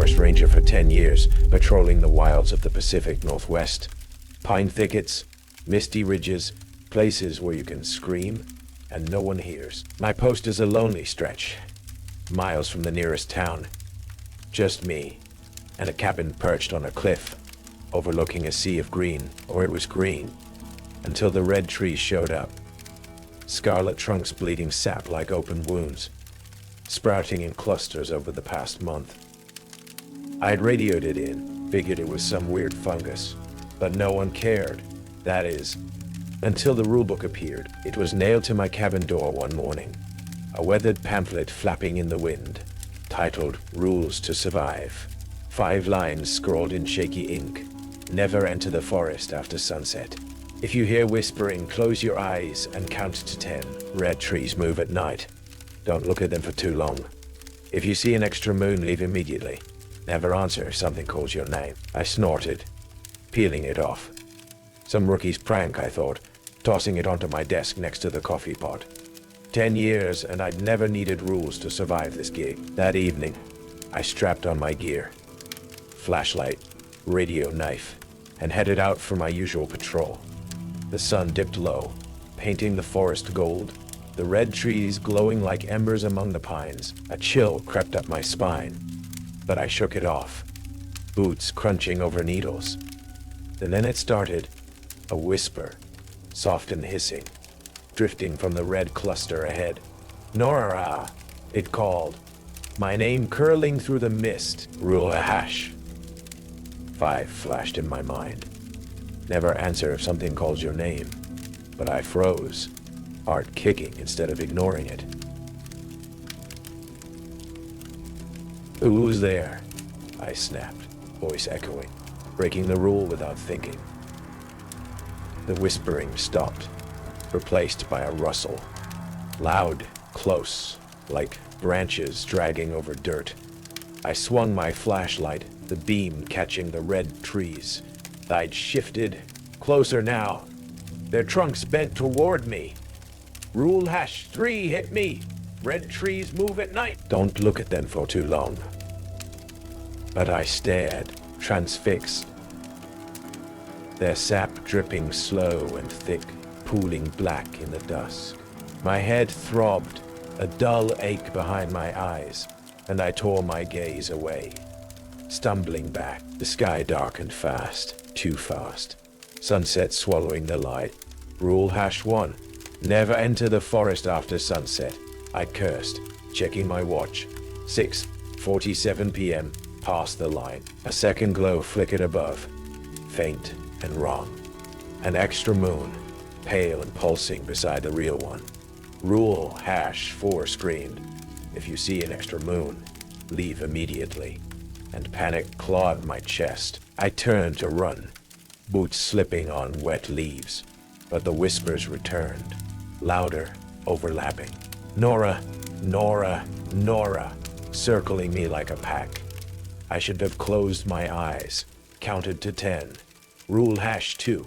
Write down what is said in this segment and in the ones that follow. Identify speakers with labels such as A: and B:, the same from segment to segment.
A: forest ranger for 10 years, patrolling the wilds of the Pacific Northwest. Pine thickets, misty ridges, places where you can scream and no one hears. My post is a lonely stretch, miles from the nearest town. Just me, and a cabin perched on a cliff, overlooking a sea of green, or it was green, until the red trees showed up. Scarlet trunks bleeding sap like open wounds, sprouting in clusters over the past month. I'd radioed it in, figured it was some weird fungus, but no one cared. That is, until the rulebook appeared. It was nailed to my cabin door one morning, a weathered pamphlet flapping in the wind, titled Rules to Survive. 5 lines scrawled in shaky ink. Never enter the forest after sunset. If you hear whispering, close your eyes and count to 10. Red trees move at night. Don't look at them for too long. If you see an extra moon, leave immediately. Never answer if something calls your name. I snorted, peeling it off. Some rookie's prank, I thought, tossing it onto my desk next to the coffee pot. 10 years, and I'd never needed rules to survive this gig. That evening, I strapped on my gear, flashlight, radio knife, and headed out for my usual patrol. The sun dipped low, painting the forest gold, the red trees glowing like embers among the pines. A chill crept up my spine, but I shook it off, boots crunching over needles. And then it started, a whisper, soft and hissing, drifting from the red cluster ahead. Nora, it called, my name curling through the mist. Rule a hash. 5 flashed in my mind. Never answer if something calls your name. But I froze, heart kicking instead of ignoring it. Who's there? I snapped, voice echoing, breaking the rule without thinking. The whispering stopped, replaced by a rustle. Loud, close, like branches dragging over dirt. I swung my flashlight, the beam catching the red trees. I'd shifted, closer now. Their trunks bent toward me. Rule hash 3 hit me. Red trees move at night. Don't look at them for too long. But I stared, transfixed. Their sap dripping slow and thick, pooling black in the dusk. My head throbbed, a dull ache behind my eyes, and I tore my gaze away. Stumbling back, the sky darkened fast, too fast. Sunset swallowing the light. Rule hash 1. Never enter the forest after sunset. I cursed, checking my watch. 6:47 p.m. Past the line. A second glow flickered above, faint and wrong. An extra moon, pale and pulsing beside the real one. Rule hash 4 screamed, if you see an extra moon, leave immediately. And panic clawed my chest. I turned to run, boots slipping on wet leaves. But the whispers returned, louder, overlapping. Nora, Nora, Nora, circling me like a pack. I should have closed my eyes, counted to 10. Rule hash 2.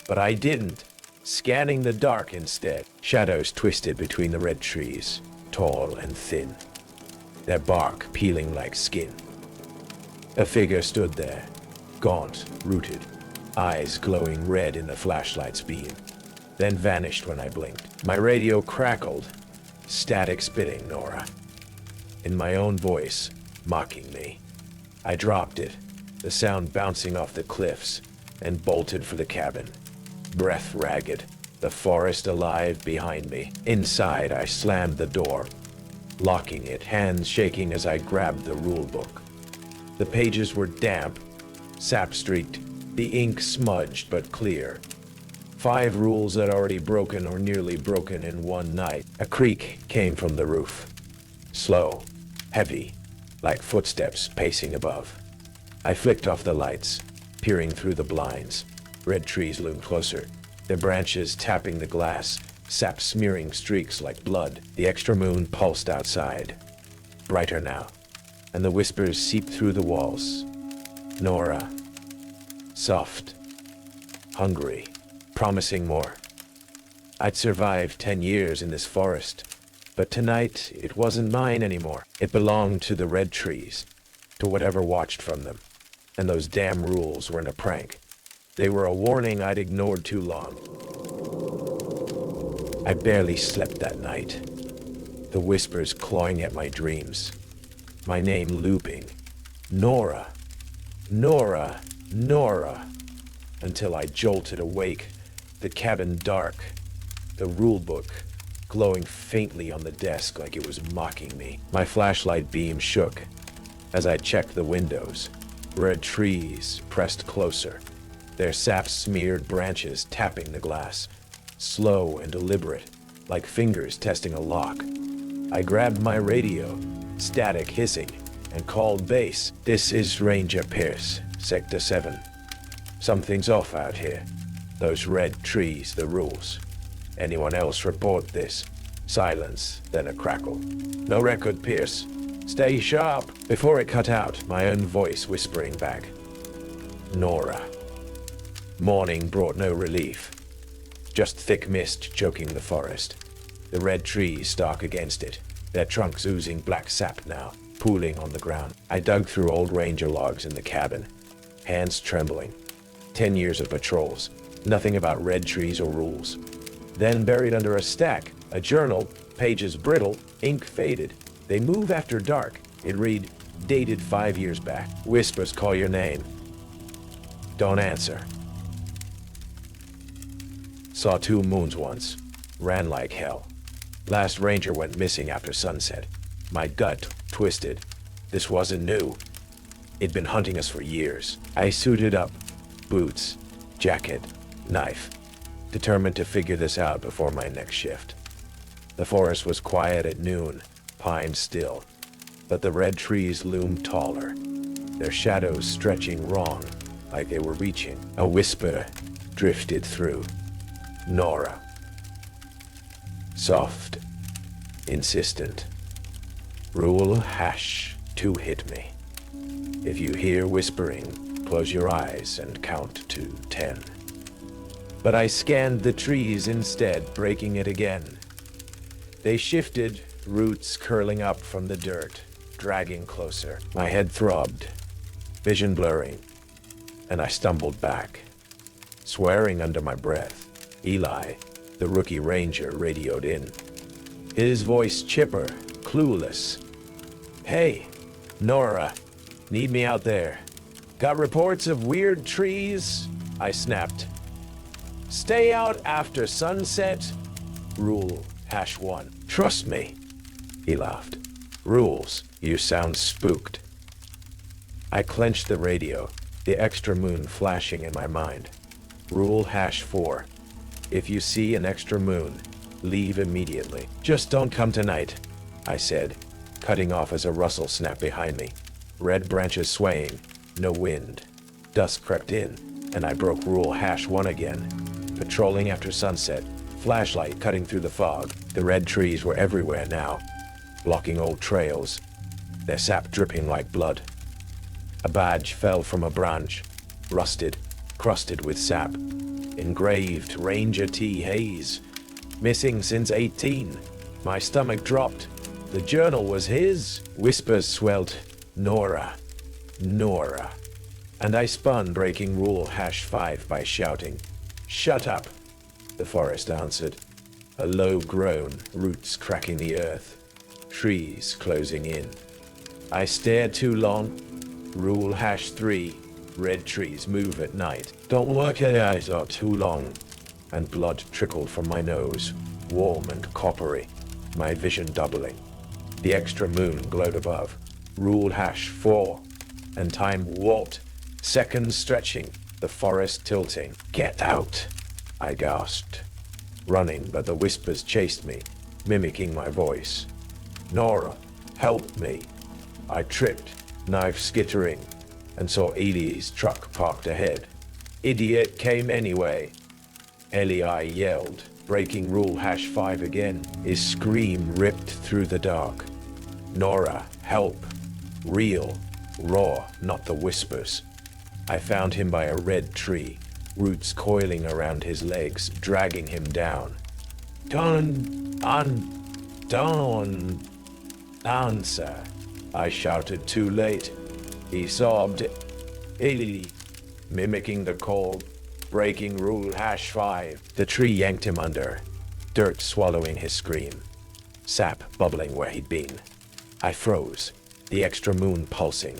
A: But I didn't, scanning the dark instead. Shadows twisted between the red trees, tall and thin, their bark peeling like skin. A figure stood there, gaunt, rooted, eyes glowing red in the flashlight's beam, then vanished when I blinked. My radio crackled, static spitting Nora, in my own voice, mocking me. I dropped it, the sound bouncing off the cliffs, and bolted for the cabin, breath ragged, the forest alive behind me. Inside, I slammed the door, locking it, hands shaking as I grabbed the rulebook. The pages were damp, sap-streaked, the ink smudged but clear. 5 rules that already broken or nearly broken in one night. A creak came from the roof, slow, heavy, like footsteps pacing above. I flicked off the lights, peering through the blinds. Red trees loomed closer, their branches tapping the glass, sap smearing streaks like blood. The extra moon pulsed outside, brighter now, and the whispers seeped through the walls. Nora, soft, hungry, promising more. I'd survived 10 years in this forest, but tonight it wasn't mine anymore. It belonged to the red trees, to whatever watched from them. And those damn rules weren't a prank. They were a warning I'd ignored too long. I barely slept that night. The whispers clawing at my dreams. My name looping. Nora. Nora. Nora. Until I jolted awake, the cabin dark, the rule book glowing faintly on the desk like it was mocking me. My flashlight beam shook as I checked the windows. Red trees pressed closer, their sap-smeared branches tapping the glass, slow and deliberate, like fingers testing a lock. I grabbed my radio, static hissing, and called base. "This is Ranger Pierce, Sector 7. Something's off out here. Those red trees, the rules. Anyone else report this?" Silence, then a crackle. "No record, Pierce. Stay sharp." Before it cut out, my own voice whispering back. Nora. Morning brought no relief. Just thick mist choking the forest. The red trees stark against it, their trunks oozing black sap now, pooling on the ground. I dug through old ranger logs in the cabin, hands trembling. 10 years of patrols, nothing about red trees or rules. Then buried under a stack, a journal, pages brittle, ink faded. They move after dark. It read, dated 5 years back. Whispers call your name. Don't answer. Saw 2 moons once. Ran like hell. Last ranger went missing after sunset. My gut twisted. This wasn't new. It'd been hunting us for years. I suited up. Boots, jacket, knife. Determined to figure this out before my next shift. The forest was quiet at noon, pines still. But the red trees loomed taller, their shadows stretching wrong, like they were reaching. A whisper drifted through. Nora. Soft, insistent. Rule #2 hit me. If you hear whispering, close your eyes and count to 10. But I scanned the trees instead, breaking it again. They shifted, roots curling up from the dirt, dragging closer. My head throbbed, vision blurring, and I stumbled back, swearing under my breath. Eli, the rookie ranger, radioed in. His voice chipper, clueless. "Hey, Nora, need me out there. Got reports of weird trees?" I snapped. "Stay out after sunset. Rule #1. Trust me." He laughed. "Rules, you sound spooked." I clenched the radio, the extra moon flashing in my mind. Rule #4. If you see an extra moon, leave immediately. "Just don't come tonight," I said, cutting off as a rustle snapped behind me. Red branches swaying, no wind. Dusk crept in, and I broke Rule #1 again. Patrolling after sunset, flashlight cutting through the fog. The red trees were everywhere now, blocking old trails, their sap dripping like blood. A badge fell from a branch, rusted, crusted with sap. Engraved Ranger T. Hayes. Missing since 18. My stomach dropped. The journal was his. Whispers swelled. Nora. Nora. And I spun, breaking Rule #5 by shouting, "Shut up!" The forest answered. A low groan, roots cracking the earth. Trees closing in. I stared too long. Rule #3. Red trees move at night. Don't work your eyes out too long. And blood trickled from my nose, warm and coppery, my vision doubling. The extra moon glowed above. Rule #4. And time warped, seconds stretching, the forest tilting. "Get out!" I gasped. Running, but the whispers chased me, mimicking my voice. "Nora, help me!" I tripped, knife skittering, and saw Eli's truck parked ahead. Idiot came anyway. Eli yelled, breaking Rule #5 again. His scream ripped through the dark. Nora, help. Real, raw, not the whispers. I found him by a red tree, roots coiling around his legs, dragging him down. Don't answer, I shouted too late. He sobbed, eerie, mimicking the cold, breaking rule #5. The tree yanked him under, dirt swallowing his scream, sap bubbling where he'd been. I froze, the extra moon pulsing,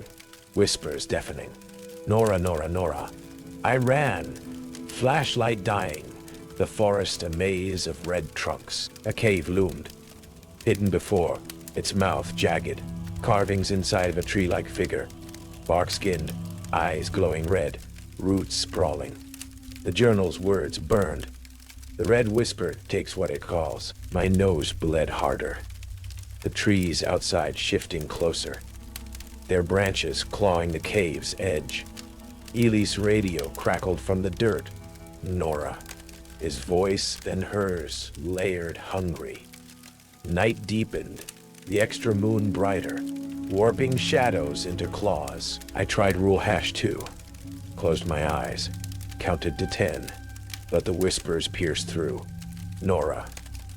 A: whispers deafening. Nora, Nora, Nora. I ran, flashlight dying, the forest a maze of red trunks. A cave loomed, hidden before, its mouth jagged, carvings inside of a tree-like figure, bark-skinned, eyes glowing red, roots sprawling. The journal's words burned. The red whisper takes what it calls. My nose bled harder. The trees outside shifting closer, their branches clawing the cave's edge. Ely's radio crackled from the dirt. Nora. His voice, then hers, layered hungry. Night deepened, the extra moon brighter, warping shadows into claws. I tried rule #2, closed my eyes, counted to 10, but the whispers pierced through. Nora,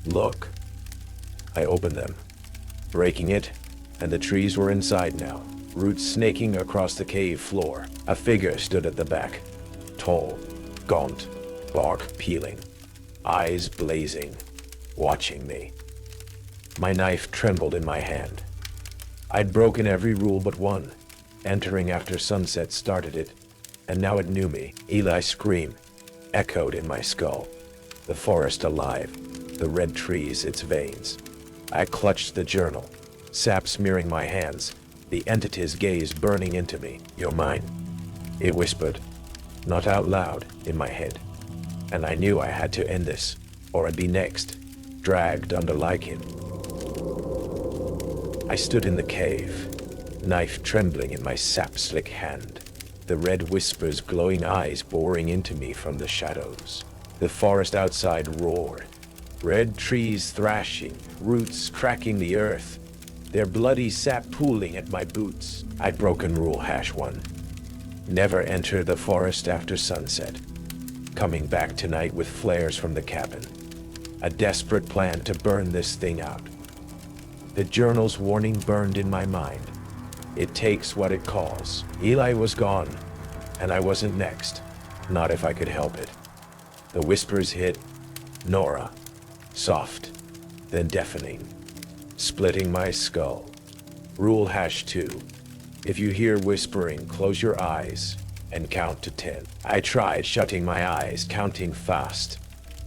A: look. I opened them, breaking it, and the trees were inside now, roots snaking across the cave floor. A figure stood at the back, tall, gaunt, bark peeling, eyes blazing, watching me. My knife trembled in my hand. I'd broken every rule but one. Entering after sunset started it, and now it knew me. Eli's scream echoed in my skull. The forest alive, the red trees its veins. I clutched the journal, sap smearing my hands, the entity's gaze burning into me. You're mine, it whispered, not out loud, in my head. And I knew I had to end this, or I'd be next, dragged under like him. I stood in the cave, knife trembling in my sap-slick hand, the red whisper's glowing eyes boring into me from the shadows. The forest outside roared, red trees thrashing, roots cracking the earth, their bloody sap pooling at my boots. I'd broken rule #1. Never enter the forest after sunset. Coming back tonight with flares from the cabin. A desperate plan to burn this thing out. The journal's warning burned in my mind. It takes what it calls. Eli was gone, and I wasn't next. Not if I could help it. The whispers hit. Nora. Soft, then deafening. Splitting my skull. Rule #2. If you hear whispering, close your eyes and count to 10. I tried shutting my eyes, counting fast.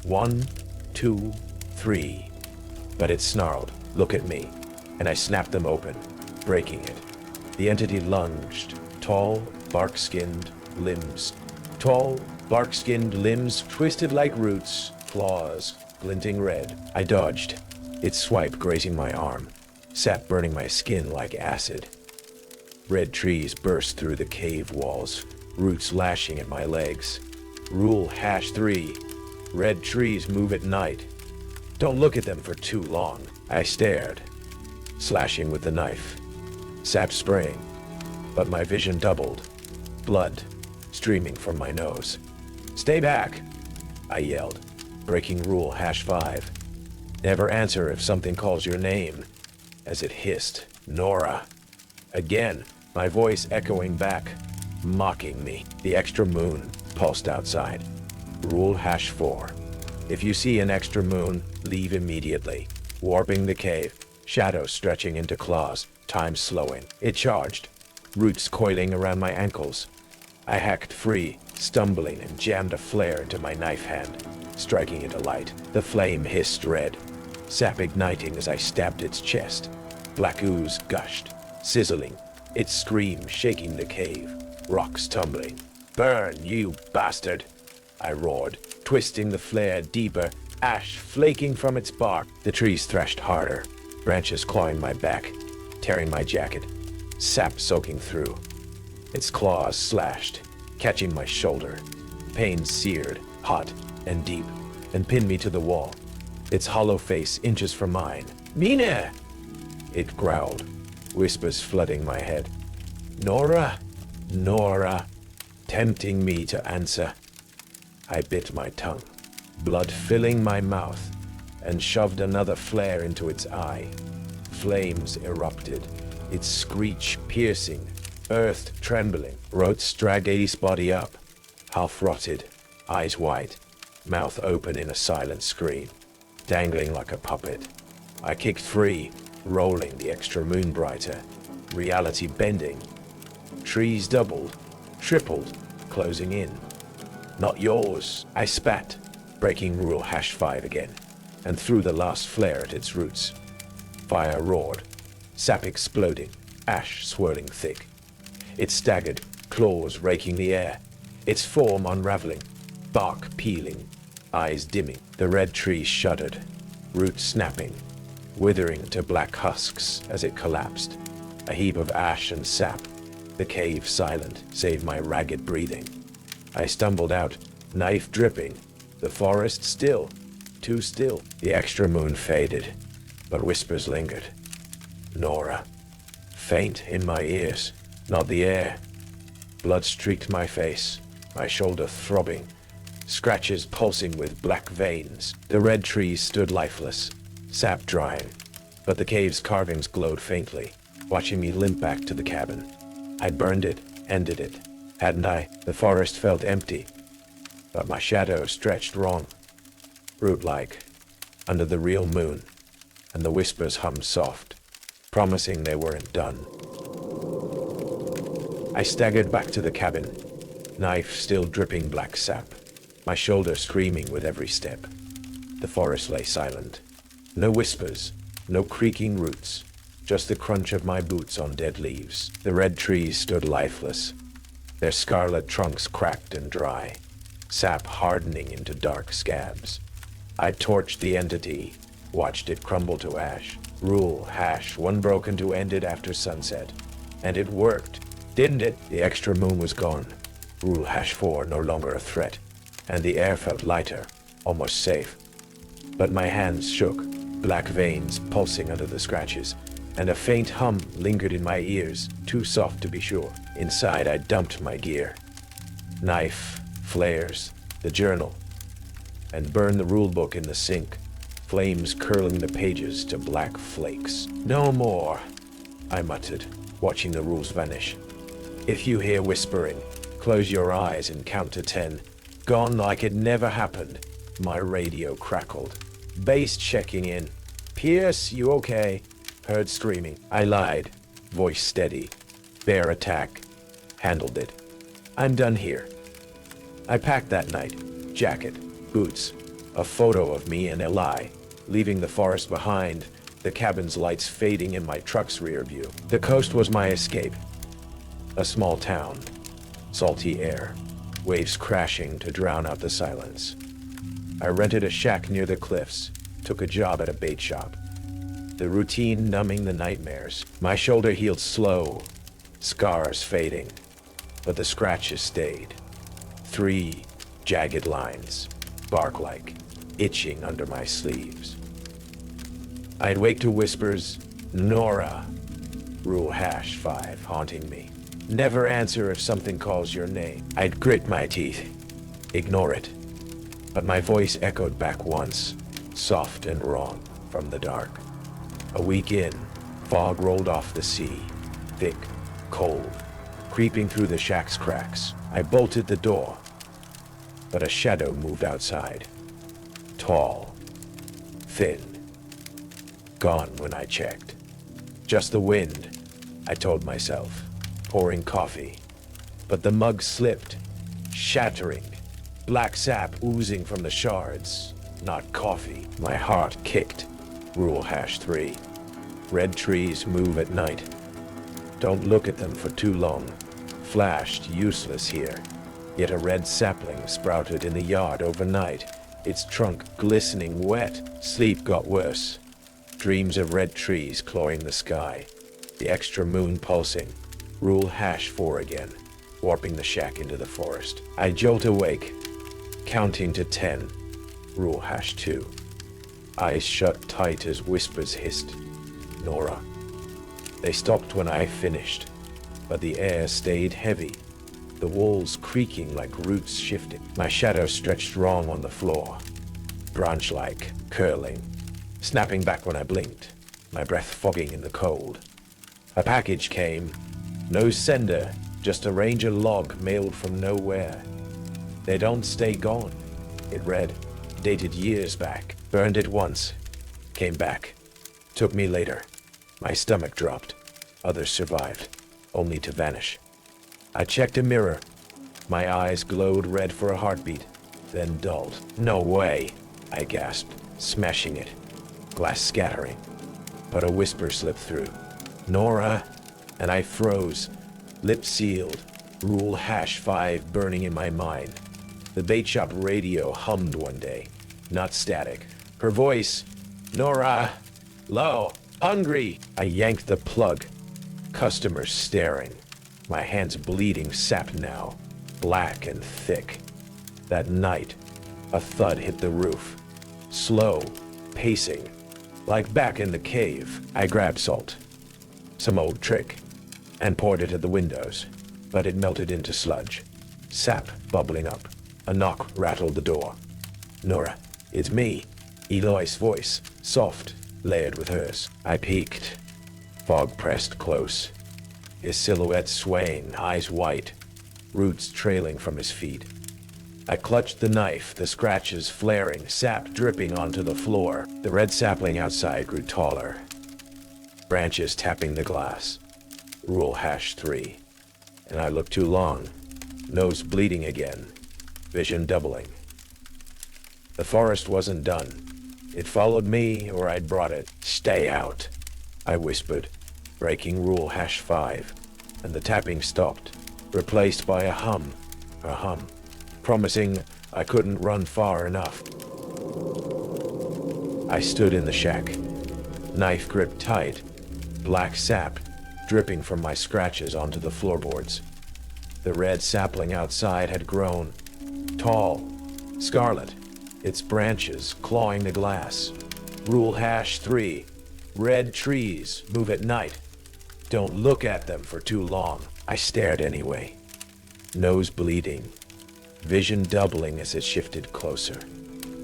A: 1, 2, 3. But it snarled, look at me, and I snapped them open, breaking it. The entity lunged, tall, bark-skinned limbs. Tall, bark-skinned limbs twisted like roots, claws, glinting red. I dodged, its swipe grazing my arm, sap burning my skin like acid. Red trees burst through the cave walls, roots lashing at my legs. Rule #3. Red trees move at night. Don't look at them for too long. I stared, slashing with the knife, sap spraying, but my vision doubled, blood streaming from my nose. Stay back, I yelled, breaking rule #5. Never answer if something calls your name, as it hissed, Nora. Again, my voice echoing back, mocking me. The extra moon pulsed outside. Rule #4. If you see an extra moon, leave immediately. Warping the cave, shadows stretching into claws, time slowing. It charged, roots coiling around my ankles. I hacked free, stumbling, and jammed a flare into my knife hand, striking it alight. The flame hissed red, sap igniting as I stabbed its chest. Black ooze gushed, sizzling, its scream shaking the cave, rocks tumbling. Burn, you bastard! I roared, twisting the flare deeper, ash flaking from its bark. The trees thrashed harder, branches clawing my back, tearing my jacket, sap soaking through. Its claws slashed, catching my shoulder. Pain seared, hot, and deep, and pinned me to the wall. Its hollow face inches from mine. Mina! It growled, whispers flooding my head. Nora, Nora, tempting me to answer. I bit my tongue, blood filling my mouth, and shoved another flare into its eye. Flames erupted, its screech piercing, Earth trembling. Roots dragged Ace body up, half rotted, eyes wide, mouth open in a silent scream, dangling like a puppet. I kicked free, rolling the extra moon brighter, reality bending. Trees doubled, tripled, closing in. Not yours, I spat, breaking rule #5 again, and threw the last flare at its roots. Fire roared, sap exploding, ash swirling thick. It staggered, claws raking the air, its form unraveling, bark peeling, eyes dimming. The red tree shuddered, roots snapping, withering to black husks as it collapsed. A heap of ash and sap, the cave silent, save my ragged breathing. I stumbled out, knife dripping, the forest still, too still. The extra moon faded, but whispers lingered. Nora. Faint in my ears, not the air. Blood streaked my face, my shoulder throbbing, scratches pulsing with black veins. The red trees stood lifeless, sap drying, but the cave's carvings glowed faintly, watching me limp back to the cabin. I'd burned it, ended it, hadn't I? The forest felt empty, but my shadow stretched wrong, root-like, under the real moon, and the whispers hummed soft, promising they weren't done. I staggered back to the cabin, knife still dripping black sap, my shoulder screaming with every step. The forest lay silent. No whispers, no creaking roots, just the crunch of my boots on dead leaves. The red trees stood lifeless, their scarlet trunks cracked and dry, sap hardening into dark scabs. I torched the entity, watched it crumble to ash. Rule #1 broken to end it after sunset. And it worked, didn't it? The extra moon was gone. Rule #4 no longer a threat, and the air felt lighter, almost safe. But my hands shook, black veins pulsing under the scratches, and a faint hum lingered in my ears, too soft to be sure. Inside I dumped my gear. Knife, flares, the journal, and burned the rulebook in the sink, flames curling the pages to black flakes. No more, I muttered, watching the rules vanish. If you hear whispering, close your eyes and count to 10. Gone like it never happened. My radio crackled. Bass checking in. Pierce, you okay? Heard screaming. I lied, voice steady. Bear attack. Handled it. I'm done here. I packed that night. Jacket, boots, a photo of me and Eli, leaving the forest behind, the cabin's lights fading in my truck's rear view. The coast was my escape. A small town, salty air, waves crashing to drown out the silence. I rented a shack near the cliffs, took a job at a bait shop. The routine numbing the nightmares. My shoulder healed slow, scars fading, but the scratches stayed. 3 jagged lines, bark-like, itching under my sleeves. I'd wake to whispers, Nora, rule #5 haunting me. Never answer if something calls your name. I'd grit my teeth, ignore it. But my voice echoed back once, soft and wrong, from the dark. A week in, fog rolled off the sea, thick, cold, creeping through the shack's cracks. I bolted the door, but a shadow moved outside. Tall, thin, gone when I checked. Just the wind, I told myself, pouring coffee. But the mug slipped, shattering, black sap oozing from the shards. Not coffee. My heart kicked. Rule #3. Red trees move at night. Don't look at them for too long. Flashed useless here. Yet a red sapling sprouted in the yard overnight, its trunk glistening wet. Sleep got worse. Dreams of red trees clawing the sky. The extra moon pulsing. Rule #4 again, warping the shack into the forest. I jolt awake, counting to 10. Rule #2. Eyes shut tight as whispers hissed. Nora. They stopped when I finished, but the air stayed heavy, the walls creaking like roots shifted. My shadow stretched wrong on the floor, branch-like, curling, snapping back when I blinked, my breath fogging in the cold. A package came, No sender, just a ranger log mailed from nowhere. They don't stay gone. It read, dated years back. Burned it once. Came back. Took me later. My stomach dropped. Others survived, only to vanish. I checked a mirror. My eyes glowed red for a heartbeat, then dulled. No way, I gasped, smashing it. Glass scattering. But a whisper slipped through. Nora, and I froze, lips sealed, rule #5 burning in my mind. The bait shop radio hummed one day, not static. Her voice, Nora, low, hungry. I yanked the plug. Customers staring. My hands bleeding sap now, black and thick. That night, a thud hit the roof. Slow, pacing, like back in the cave. I grabbed salt, some old trick, and poured it at the windows, but it melted into sludge. Sap bubbling up. A knock rattled the door. Nora, it's me. Eloy's voice, soft, layered with hers. I peeked. Fog pressed close. His silhouette swaying, eyes white, roots trailing from his feet. I clutched the knife, the scratches flaring, sap dripping onto the floor. The red sapling outside grew taller. Branches tapping the glass. Rule #3. And I looked too long. Nose bleeding again. Vision doubling. The forest wasn't done. It followed me, or I'd brought it. Stay out, I whispered, breaking rule #5, and the tapping stopped, replaced by a hum, promising I couldn't run far enough. I stood in the shack, knife gripped tight, black sap dripping from my scratches onto the floorboards. The red sapling outside had grown, tall, scarlet, its branches clawing the glass. Rule #3, red trees move at night. Don't look at them for too long. I stared anyway, nose bleeding, vision doubling as it shifted closer.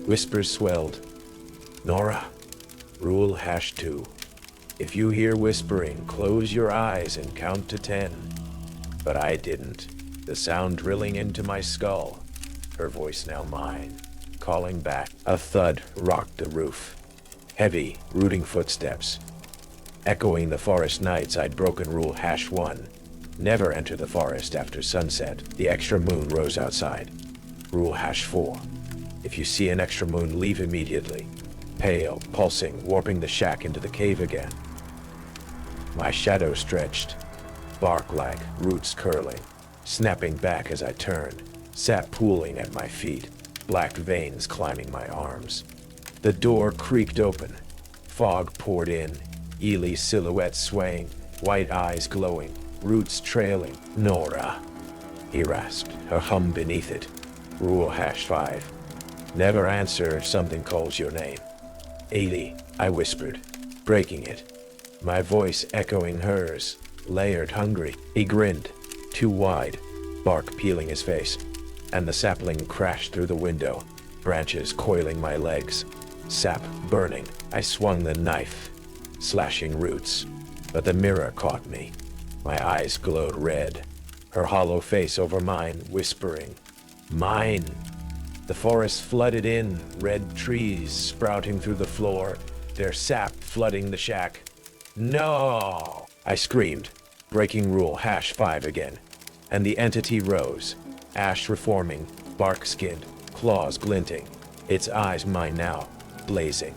A: Whispers swelled. Nora, rule #2. If you hear whispering, close your eyes and count to 10. But I didn't. The sound drilling into my skull. Her voice now mine, calling back. A thud rocked the roof. Heavy, rooting footsteps. Echoing the forest nights I'd broken rule #1. Never enter the forest after sunset. The extra moon rose outside. Rule #4. If you see an extra moon, leave immediately. Pale, pulsing, warping the shack into the cave again. My shadow stretched. Bark-like, roots curling. Snapping back as I turned. Sap pooling at my feet. Black veins climbing my arms. The door creaked open. Fog poured in. Eerie silhouette swaying. White eyes glowing. Roots trailing. Nora, he rasped, her hum beneath it. Rule #5. Never answer if something calls your name. Eerie, I whispered, breaking it. My voice echoing hers, layered, hungry. He grinned, too wide, bark peeling his face, and the sapling crashed through the window, branches coiling my legs, sap burning. I swung the knife, slashing roots, but the mirror caught me. My eyes glowed red, her hollow face over mine, whispering, mine. The forest flooded in, red trees sprouting through the floor, their sap flooding the shack. No! I screamed, breaking rule #5 again, and the entity rose, ash reforming, bark skinned, claws glinting, its eyes mine now, blazing.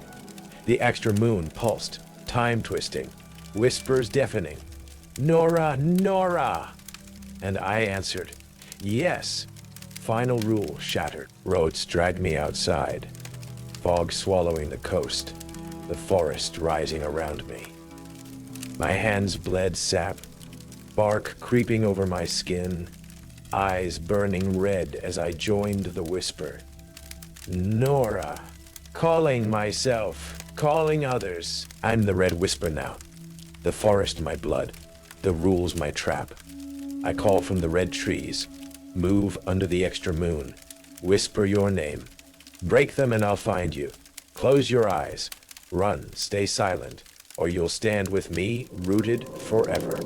A: The extra moon pulsed, time twisting, whispers deafening. Nora, Nora! And I answered, yes. Final rule shattered. Roads dragged me outside. Fog swallowing the coast. The forest rising around me. My hands bled sap. Bark creeping over my skin. Eyes burning red as I joined the whisper. Nora. Calling myself. Calling others. I'm the red whisper now. The forest my blood. The rules my trap. I call from the red trees. Move under the extra moon. Whisper your name. Break them and I'll find you. Close your eyes. Run, stay silent, or you'll stand with me, rooted forever.